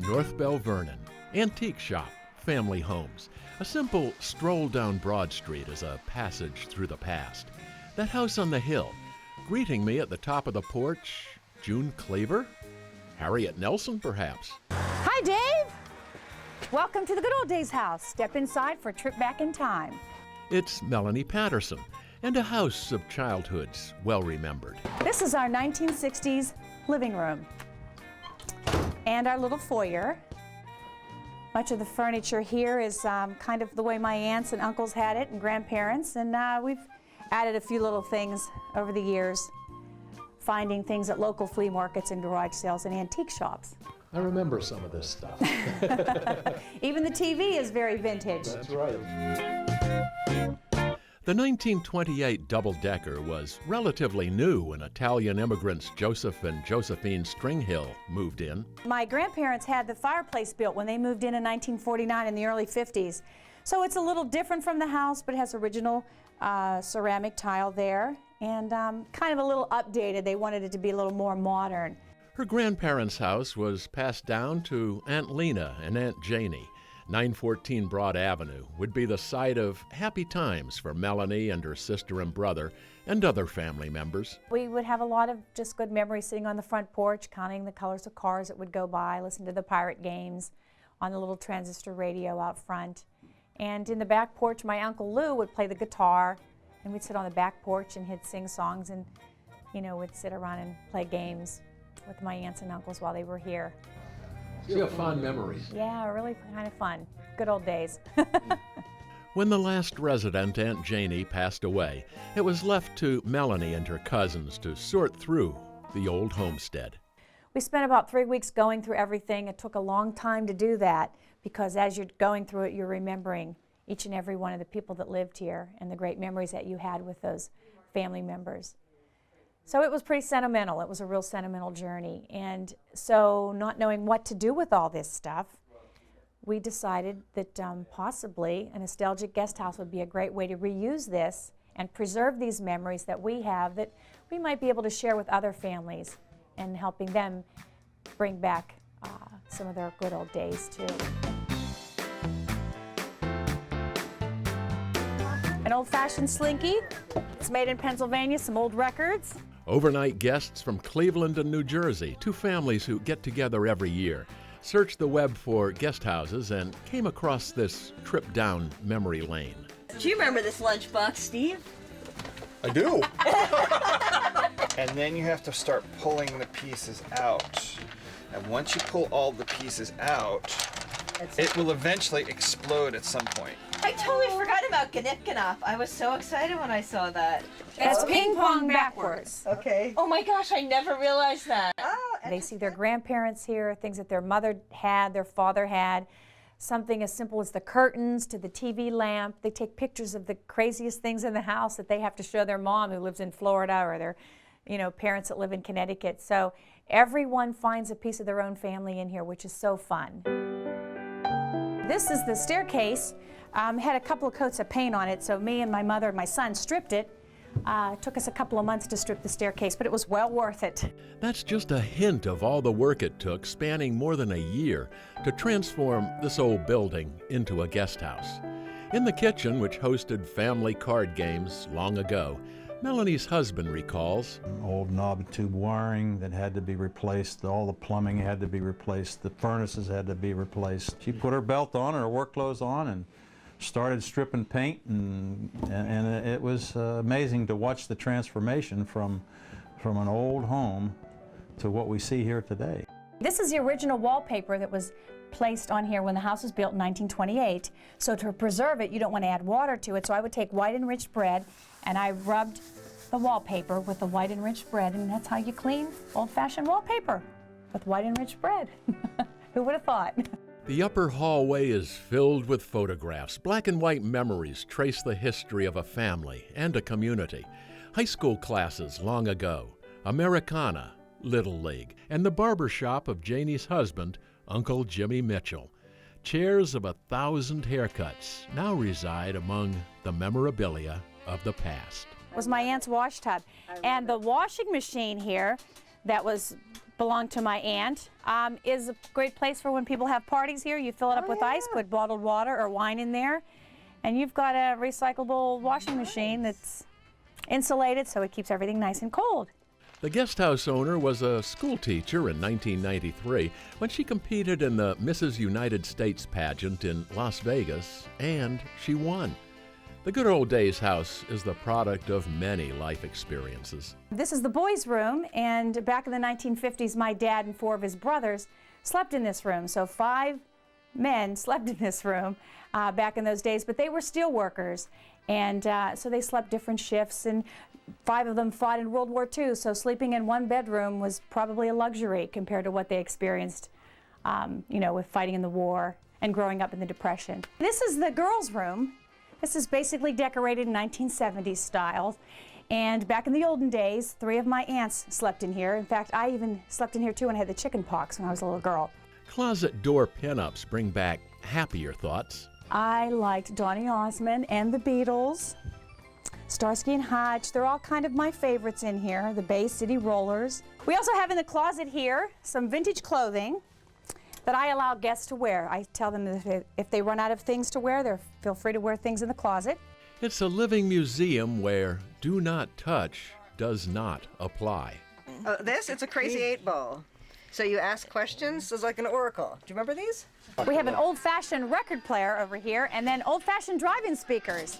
North Belle Vernon. Antique shop, family homes. A simple stroll down Broad Street is a passage through the past. That house on the hill. Greeting me at the top of the porch, June Cleaver? Harriet Nelson, perhaps? Hi, Dave! Welcome to the Good Old Days house. Step inside for a trip back in time. It's Melanie Patterson, and a house of childhoods well remembered. This is our 1960s living room and our little foyer. Much of the furniture here is kind of the way my aunts and uncles had it and grandparents, and we've added a few little things over the years, finding things at local flea markets and garage sales and antique shops. I remember some of this stuff. Even the TV is very vintage. That's right. The 1928 double-decker was relatively new when Italian immigrants Joseph and Josephine Stringhill moved in. My grandparents had the fireplace built when they moved in 1949 in the early 50s. So it's a little different from the house, but it has original ceramic tile there and kind of a little updated. They wanted it to be a little more modern. Her grandparents' house was passed down to Aunt Lena and Aunt Janie. 914 Broad Avenue would be the site of happy times for Melanie and her sister and brother and other family members. We would have a lot of just good memories sitting on the front porch, counting the colors of cars that would go by, listening to the pirate games on the little transistor radio out front. And in the back porch, my Uncle Lou would play the guitar, and we'd sit on the back porch and he'd sing songs, and we'd sit around and play games with my aunts and uncles while they were here. You have fond memories. Yeah, really kind of fun. Good old days. When the last resident, Aunt Janie, passed away, it was left to Melanie and her cousins to sort through the old homestead. We spent about 3 weeks going through everything. It took a long time to do that because as you're going through it, you're remembering each and every one of the people that lived here and the great memories that you had with those family members. So it was pretty sentimental. It was a real sentimental journey. And so not knowing what to do with all this stuff, we decided that possibly a nostalgic guest house would be a great way to reuse this and preserve these memories that we have that we might be able to share with other families and helping them bring back some of their good old days too. An old-fashioned slinky. It's made in Pennsylvania, some old records. Overnight guests from Cleveland and New Jersey, two families who get together every year, searched the web for guest houses and came across this trip down memory lane. Do you remember this lunchbox, Steve? I do. And then you have to start pulling the pieces out. And once you pull all the pieces out, it will eventually explode at some point. I totally forgot about Ganipkanoff. I was so excited when I saw that. That's ping pong backwards. Okay. Oh my gosh, I never realized that. They see their grandparents here, things that their mother had, their father had, something as simple as the curtains to the TV lamp. They take pictures of the craziest things in the house that they have to show their mom who lives in Florida or their parents that live in Connecticut. So everyone finds a piece of their own family in here, which is so fun. This is the staircase. Had a couple of coats of paint on it, so me and my mother and my son stripped it. It took us a couple of months to strip the staircase, but it was well worth it. That's just a hint of all the work it took, spanning more than a year, to transform this old building into a guest house. In the kitchen, which hosted family card games long ago, Melanie's husband recalls. Old knob tube wiring that had to be replaced, all the plumbing had to be replaced, the furnaces had to be replaced. She put her belt on, her work clothes on, and started stripping paint, and it was amazing to watch the transformation from an old home to what we see here today. This is the original wallpaper that was placed on here when the house was built in 1928. So to preserve it, you don't want to add water to it, so I would take white enriched bread and I rubbed the wallpaper with the white enriched bread, and that's how you clean old-fashioned wallpaper, with white enriched bread. Who would have thought? The upper hallway is filled with photographs. Black and white memories trace the history of a family and a community. High school classes long ago, Americana, Little League, and the barber shop of Janie's husband, Uncle Jimmy Mitchell. Chairs of 1,000 haircuts now reside among the memorabilia of the past. It was my aunt's wash tub. And the washing machine here that was belonged to my aunt. Is a great place for when people have parties here. You fill it up with ice, put bottled water or wine in there, and you've got a recyclable washing machine that's insulated so it keeps everything nice and cold. The guest house owner was a school teacher in 1993 when she competed in the Mrs. United States pageant in Las Vegas, and she won. The Good Old Days house is the product of many life experiences. This is the boys' room, and back in the 1950s, my dad and 4 of his brothers slept in this room. So 5 men slept in this room back in those days, but they were steel workers, and so they slept different shifts, and 5 of them fought in World War II, so sleeping in one bedroom was probably a luxury compared to what they experienced, with fighting in the war and growing up in the Depression. This is the girls' room. This is basically decorated in 1970s style, and back in the olden days, 3 of my aunts slept in here. In fact, I even slept in here too and had the chicken pox when I was a little girl. Closet door pinups bring back happier thoughts. I liked Donny Osmond and the Beatles. Starsky and Hutch, they're all kind of my favorites in here, the Bay City Rollers. We also have in the closet here some vintage clothing that I allow guests to wear. I tell them that if they run out of things to wear, they feel free to wear things in the closet. It's a living museum where do not touch does not apply. It's a crazy 8-ball. So you ask questions, it's like an oracle. Do you remember these? We have an old-fashioned record player over here, and then old-fashioned drive-in speakers.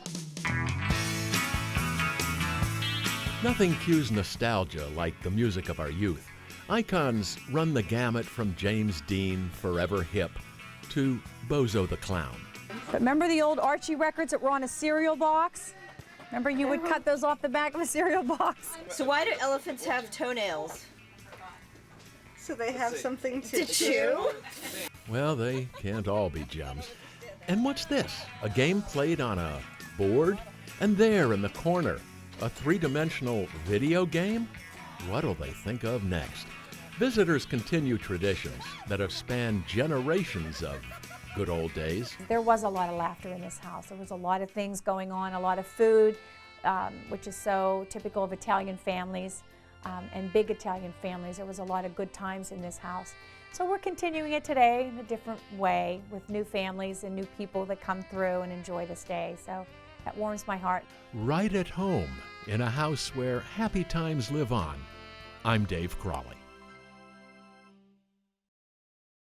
Nothing cues nostalgia like the music of our youth. Icons run the gamut from James Dean, Forever Hip, to Bozo the Clown. But remember the old Archie records that were on a cereal box? Remember you would cut those off the back of a cereal box? So why do elephants have toenails? So they have something to chew? Well, they can't all be gems. And what's this? A game played on a board? And there in the corner, a 3-dimensional video game? What'll they think of next? Visitors continue traditions that have spanned generations of good old days. There was a lot of laughter in this house. There was a lot of things going on, a lot of food, which is so typical of Italian families and big Italian families. There was a lot of good times in this house. So we're continuing it today in a different way with new families and new people that come through and enjoy this day. So that warms my heart. Right at home, in a house where happy times live on. I'm Dave Crawley.